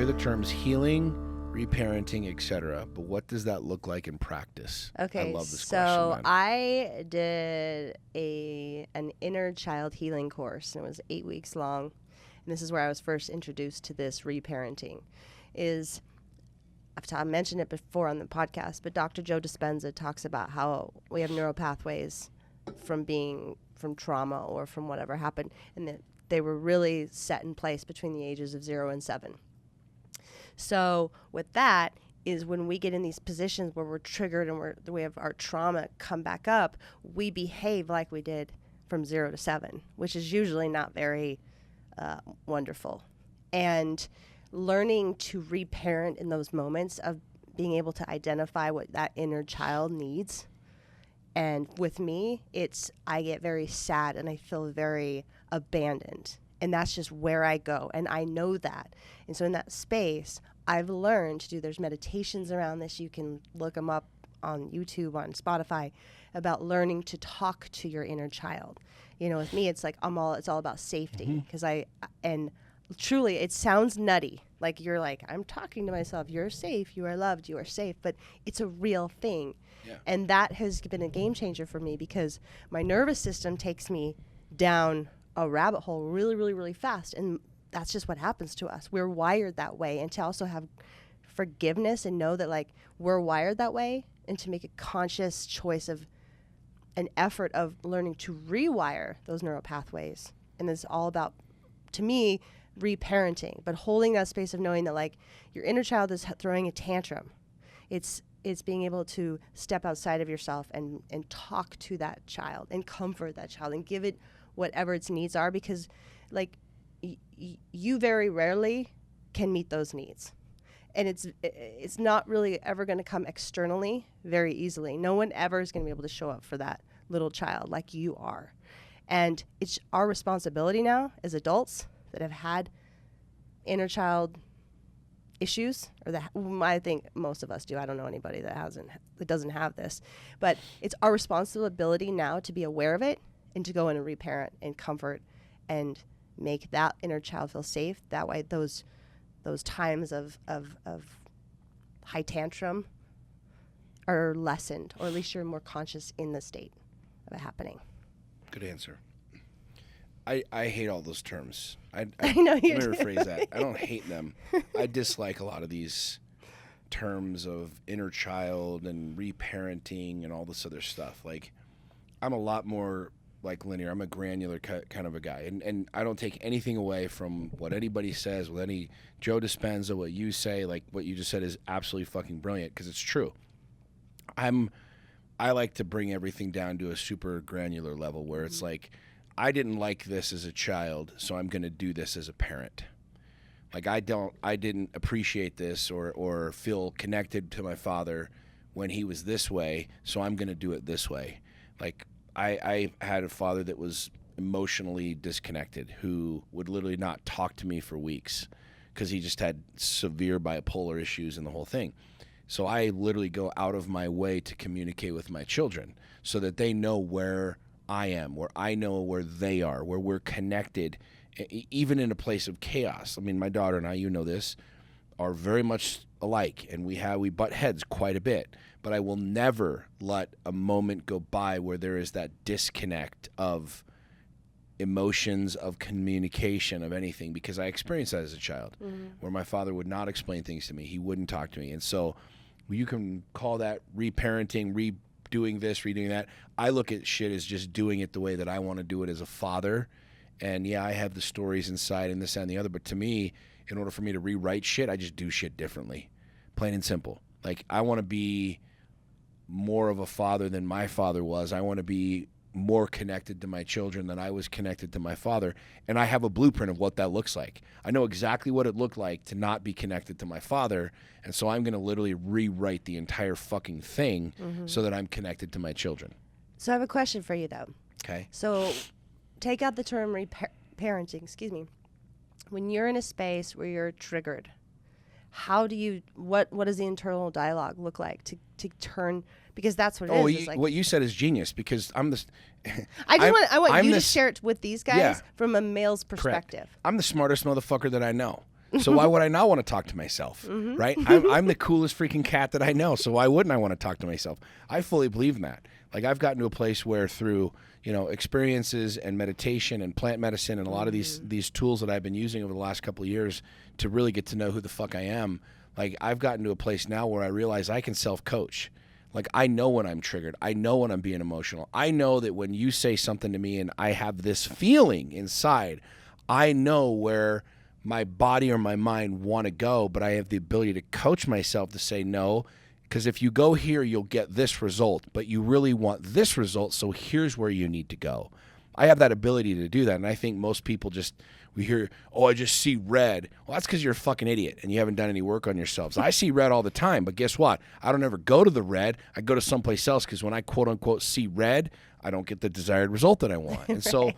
hear the terms healing, reparenting, etc., but what does that look like in practice? Okay, I love this so question, man. I did an inner child healing course, and it was 8 weeks long. And this is where I was first introduced to this reparenting. I've mentioned it before on the podcast, but Dr. Joe Dispenza talks about how we have neural pathways from trauma or from whatever happened, and that they were really set in place between the ages of 0 and 7. So with that is when we get in these positions where we're triggered and we have our trauma come back up, we behave like we did from 0 to 7, which is usually not very wonderful. And learning to reparent in those moments of being able to identify what that inner child needs. And with me, I get very sad and I feel very abandoned. And that's just where I go. And I know that. And so in that space, I've learned to do, there's meditations around this. You can look them up on YouTube, on Spotify, about learning to talk to your inner child. You know, with me, it's like it's all about safety. Because truly, it sounds nutty. Like you're like, I'm talking to myself. You're safe. You are loved. You are safe. But it's a real thing. Yeah. And that has been a game changer for me because my nervous system takes me down a rabbit hole really, really, really fast. And that's just what happens to us. We're wired that way. And to also have forgiveness and know that like we're wired that way, and to make a conscious choice of an effort of learning to rewire those neural pathways. And it's all about, to me, reparenting, but holding that space of knowing that like your inner child is throwing a tantrum. It's being able to step outside of yourself and talk to that child and comfort that child and give it whatever its needs are, because like you very rarely can meet those needs. And it's not really ever going to come externally very easily. No one ever is going to be able to show up for that little child like you are. And it's our responsibility now as adults that have had inner child issues, or that I think most of us do. I don't know anybody that doesn't have this. But it's our responsibility now to be aware of it and to go in and reparent and comfort and make that inner child feel safe. That way those times of high tantrum are lessened, or at least you're more conscious in the state of it happening. Good answer. I hate all those terms. I know you let me do. rephrase that. I don't hate them. I dislike a lot of these terms of inner child and reparenting and all this other stuff. Like, I'm a lot more like linear. I'm a granular kind of a guy. And I don't take anything away from what anybody says, with any Joe Dispenza, what you say. Like, what you just said is absolutely fucking brilliant, because it's true. I like to bring everything down to a super granular level where it's like, I didn't like this as a child, so I'm going to do this as a parent. Like, I didn't appreciate this or feel connected to my father when he was this way, so I'm going to do it this way. Like, I had a father that was emotionally disconnected, who would literally not talk to me for weeks because he just had severe bipolar issues and the whole thing. So I literally go out of my way to communicate with my children so that they know where I am, where I know where they are, where we're connected, even in a place of chaos. I mean, my daughter and I, you know this, are very much alike, and we butt heads quite a bit. But I will never let a moment go by where there is that disconnect of emotions, of communication, of anything, because I experienced that as a child, where my father would not explain things to me. He wouldn't talk to me. And so you can call that reparenting, redoing this, redoing that. I look at shit as just doing it the way that I want to do it as a father. And yeah, I have the stories inside and this and the other, but to me, in order for me to rewrite shit, I just do shit differently, plain and simple. Like, I want to be more of a father than my father was. I want to be more connected to my children than I was connected to my father. And I have a blueprint of what that looks like. I know exactly what it looked like to not be connected to my father. And so I'm going to literally rewrite the entire fucking thing so that I'm connected to my children. So I have a question for you, though. Okay. So take out the term parenting, When you're in a space where you're triggered, how do you, what does the internal dialogue look like to turn, because that's what it is. It's like, what you said is genius, because I'm the... I want you to share it with these guys from a male's perspective. Correct. I'm the smartest motherfucker that I know. So why would I not want to talk to myself, right? I'm the coolest freaking cat that I know. So why wouldn't I want to talk to myself? I fully believe in that. Like I've gotten to a place where through, experiences and meditation and plant medicine and a lot of these tools that I've been using over the last couple of years to really get to know who the fuck I am. Like I've gotten to a place now where I realize I can self-coach. Like I know when I'm triggered. I know when I'm being emotional. I know that when you say something to me and I have this feeling inside, I know where my body or my mind want to go, but I have the ability to coach myself to say no, because if you go here, you'll get this result, but you really want this result, so here's where you need to go. I have that ability to do that, and I think most people we hear, oh, I just see red. Well, that's because you're a fucking idiot and you haven't done any work on yourselves. I see red all the time, but guess what? I don't ever go to the red. I go to someplace else because when I quote-unquote see red, I don't get the desired result that I want. And so,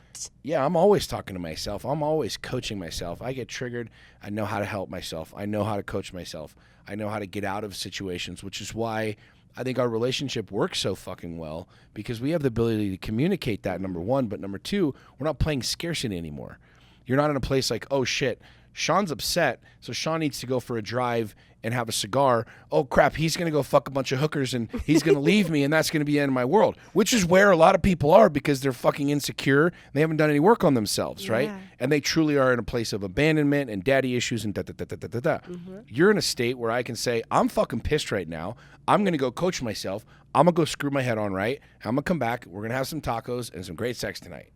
yeah, I'm always talking to myself. I'm always coaching myself. I get triggered. I know how to help myself. I know how to coach myself. I know how to get out of situations, which is why I think our relationship works so fucking well, because we have the ability to communicate that, number one. But number two, we're not playing scarcity anymore. You're not in a place like, oh, shit, Sean's upset, so Sean needs to go for a drive and have a cigar. Oh, crap, he's going to go fuck a bunch of hookers and he's going to leave me, and that's going to be the end of my world, which is where a lot of people are because they're fucking insecure. They haven't done any work on themselves, right? And they truly are in a place of abandonment and daddy issues and da-da-da-da-da-da. You're in a state where I can say, I'm fucking pissed right now. I'm going to go coach myself. I'm going to go screw my head on right. I'm going to come back. We're going to have some tacos and some great sex tonight.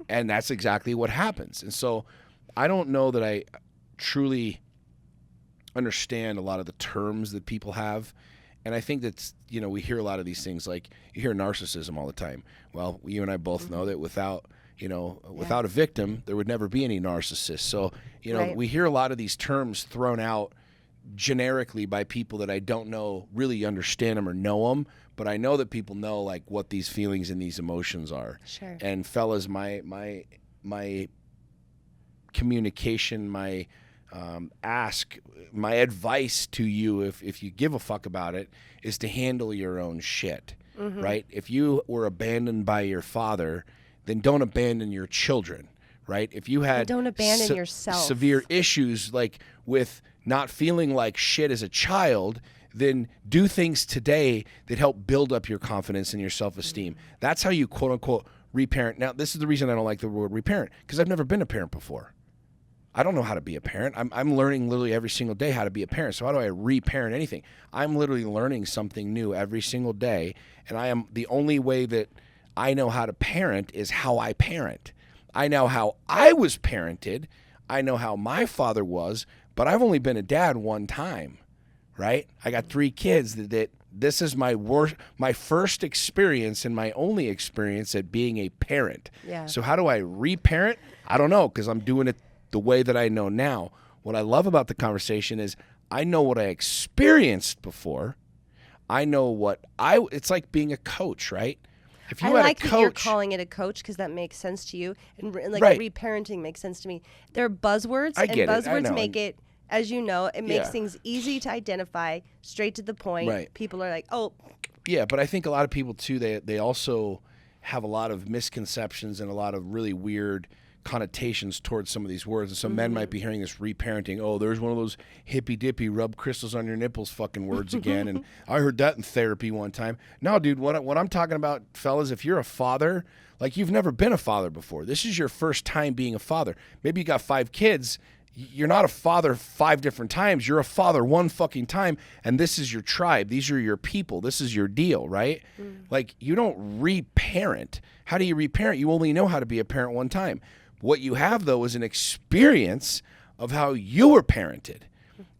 And that's exactly what happens. And so I don't know that I truly understand a lot of the terms that people have. And I think that's, we hear a lot of these things, like you hear narcissism all the time. Well, you and I both know that without a victim, there would never be any narcissist. So, we hear a lot of these terms thrown out generically by people that I don't know really understand them or know them, but I know that people know like what these feelings and these emotions are. Sure. And fellas, my communication, my advice to you, if you give a fuck about it, is to handle your own shit, right? If you were abandoned by your father, then don't abandon your children, right? If you had don't abandon yourself. Severe issues like with not feeling like shit as a child, then do things today that help build up your confidence and your self-esteem. That's how you quote-unquote reparent. Now, this is the reason I don't like the word reparent, because I've never been a parent before. I don't know how to be a parent. I'm learning literally every single day how to be a parent. So how do I reparent anything? I'm literally learning something new every single day, and the only way that I know how to parent is how I parent. I know how I was parented. I know how my father was, but I've only been a dad one time, right? I got 3 kids that this is my first experience and my only experience at being a parent. Yeah. So how do I reparent? I don't know, because I'm doing it the way that I know now. What I love about the conversation is I know what I experienced before. I know it's like being a coach, right? If you I had like a coach, that you're calling it a coach because that makes sense to you, and Right. reparenting makes sense to me. They're buzzwords, I get and it. I buzzwords know. make it, as you know, it makes Yeah. things easy to identify, straight to the point. Right. People are like, oh, yeah, but I think a lot of people too, they also have a lot of misconceptions and a lot of really weird connotations towards some of these words. And so men might be hearing this reparenting. Oh, there's one of those hippy dippy rub crystals on your nipples fucking words again. And I heard that in therapy one time. No, dude, what I'm talking about, fellas, if you're a father, like you've never been a father before. This is your first time being a father. Maybe you got 5 kids. You're not a father 5 different times. You're a father one fucking time. And this is your tribe. These are your people. This is your deal, right? Like you don't reparent. How do you reparent? You only know how to be a parent one time. What you have, though, is an experience of how you were parented.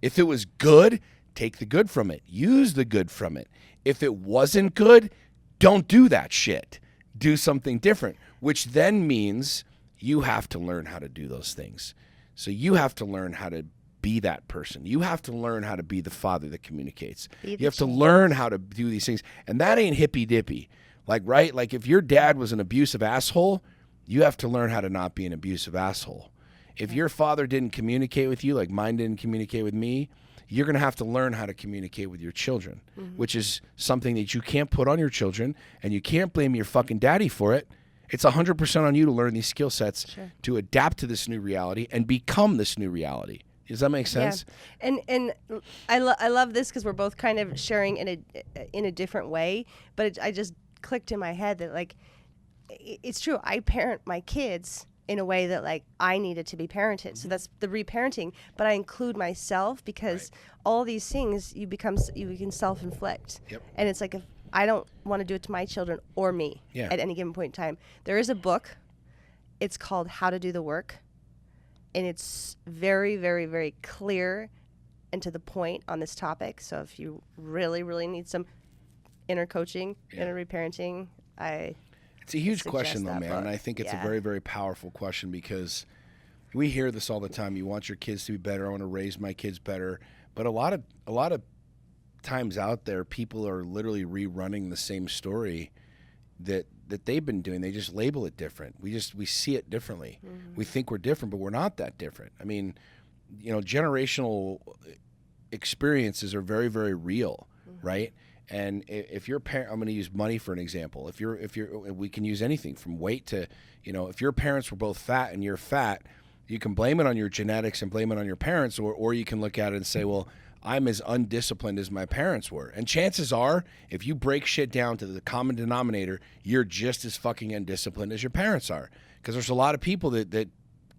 If it was good, take the good from it. Use the good from it. If it wasn't good, don't do that shit. Do something different, which then means you have to learn how to do those things. So you have to learn how to be that person. You have to learn how to be the father that communicates. You have to learn how to do these things. And that ain't hippy-dippy. Like, right? Like if your dad was an abusive asshole, you have to learn how to not be an abusive asshole. If your father didn't communicate with you, like mine didn't communicate with me, you're going to have to learn how to communicate with your children, which is something that you can't put on your children, and you can't blame your fucking daddy for it. It's 100% on you to learn these skill sets to adapt to this new reality and become this new reality. Does that make sense? Yeah. And I love this because we're both kind of sharing in a different way, but I just clicked in my head that like it's true. I parent my kids in a way that like I needed to be parented. So that's the reparenting, but I include myself because all these things you can self-inflict. Yep. And it's like if I don't want to do it to my children or me at any given point in time. There is a book. It's called How to Do the Work. And it's very, very, very clear and to the point on this topic. So if you really, really need some inner coaching, inner reparenting, it's a huge question, though, man. Book. And I think it's a very, very powerful question because we hear this all the time. You want your kids to be better. I want to raise my kids better. But a lot of times out there, people are literally rerunning the same story that they've been doing. They just label it different. We see it differently. Mm-hmm. We think we're different, but we're not that different. I mean, generational experiences are very, very real, right? And if your parent, I'm going to use money for an example. If we can use anything from weight to, if your parents were both fat and you're fat, you can blame it on your genetics and blame it on your parents, or you can look at it and say, well, I'm as undisciplined as my parents were. And chances are, if you break shit down to the common denominator, you're just as fucking undisciplined as your parents are. Because there's a lot of people that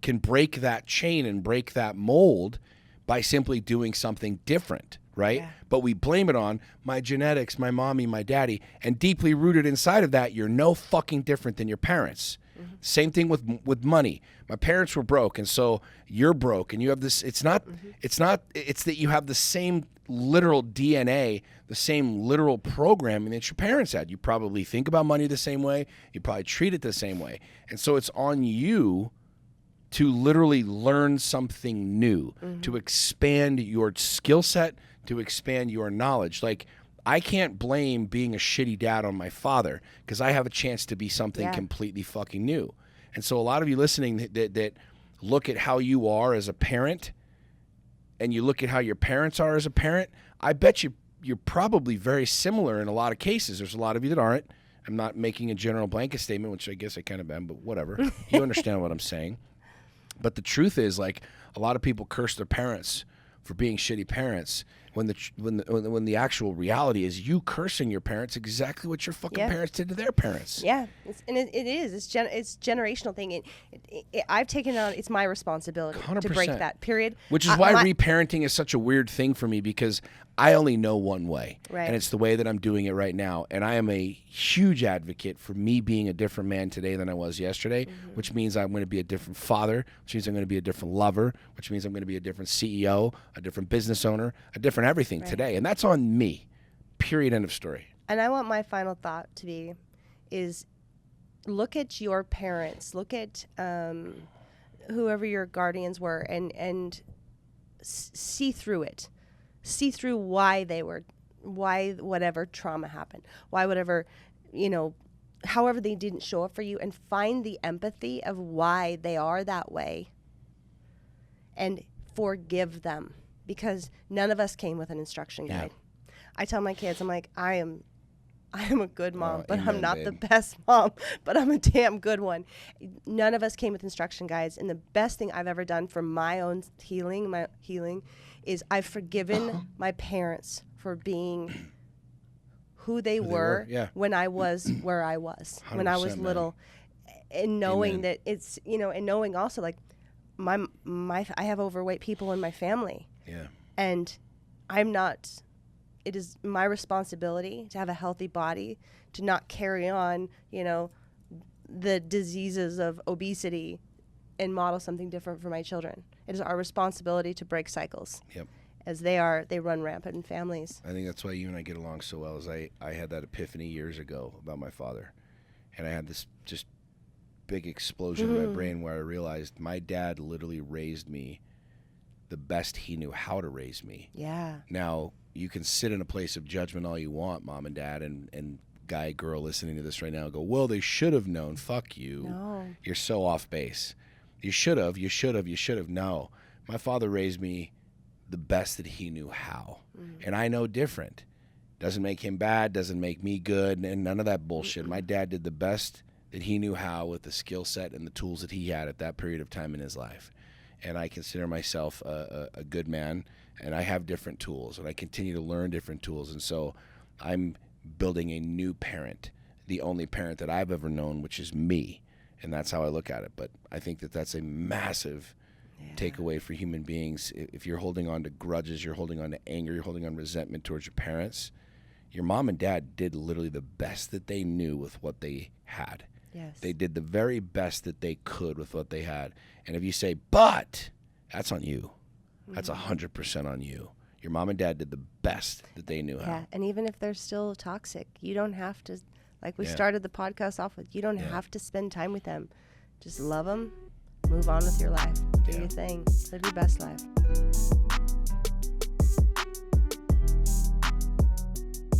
can break that chain and break that mold by simply doing something different, right? Yeah. But we blame it on my genetics, my mommy, my daddy, and deeply rooted inside of that, you're no fucking different than your parents. Mm-hmm. Same thing with money. My parents were broke, and so you're broke, and you have this. It's that you have the same literal DNA, the same literal programming that your parents had. You probably think about money the same way. You probably treat it the same way, and so it's on you to literally learn something new, to expand your skill set, to expand your knowledge. Like, I can't blame being a shitty dad on my father because I have a chance to be something completely fucking new. And so a lot of you listening that look at how you are as a parent and you look at how your parents are as a parent, I bet you're probably very similar in a lot of cases. There's a lot of you that aren't. I'm not making a general blanket statement, which I guess I kind of am, but whatever. You understand what I'm saying. But the truth is, like, a lot of people curse their parents for being shitty parents when the actual reality is you cursing your parents exactly what your fucking parents did to their parents. Yeah, it's generational thing. I've taken it on. It's my responsibility 100%. To break that. Period. Which is why reparenting is such a weird thing for me because I only know one way, and it's the way that I'm doing it right now. And I am a huge advocate for me being a different man today than I was yesterday, which means I'm going to be a different father, which means I'm going to be a different lover, which means I'm going to be a different CEO, a different business owner, a different everything today. And that's on me, period, end of story. And I want my final thought to be is look at your parents, look at whoever your guardians were and see through it. See through why whatever trauma happened, why whatever, however they didn't show up for you, and find the empathy of why they are that way and forgive them because none of us came with an instruction guide. I tell my kids, I'm like, I am a good mom, but I'm not the best mom, but I'm a damn good one. None of us came with instruction guides. And the best thing I've ever done for my own healing, is I've forgiven my parents for being who they were when I was where I was, when I was little, and knowing that it's, and knowing also like I have overweight people in my family. Yeah. And it is my responsibility to have a healthy body, to not carry on, the diseases of obesity and model something different for my children. It is our responsibility to break cycles. Yep. As they run rampant in families. I think that's why you and I get along so well. Is I had that epiphany years ago about my father, and I had this just big explosion in my brain where I realized my dad literally raised me the best he knew how to raise me. Yeah. Now you can sit in a place of judgment all you want, mom and dad, and guy, girl listening to this right now, go, well, they should have known. Fuck you. No. You're so off base. You should have. No. My father raised me the best that he knew how. And I know different. Doesn't make him bad, doesn't make me good, and none of that bullshit. My dad did the best that he knew how with the skill set and the tools that he had at that period of time in his life. and I consider myself a good man, and I have different tools, and I continue to learn different tools. And so I'm building a new parent, the only parent that I've ever known, which is me. And that's how I look at it. But I think that that's a massive takeaway for human beings. If you're holding on to grudges, you're holding on to anger, you're holding on to resentment towards your parents, your mom and dad did literally the best that they knew with what they had. Yes. They did the very best that they could with what they had. And if you say, but, that's on you. That's 100% on you. Your mom and dad did the best that they knew how. Yeah, and even if they're still toxic, you don't have to, like we started the podcast off with, you don't have to spend time with them. Just love them, move on with your life, do your thing, live your best life.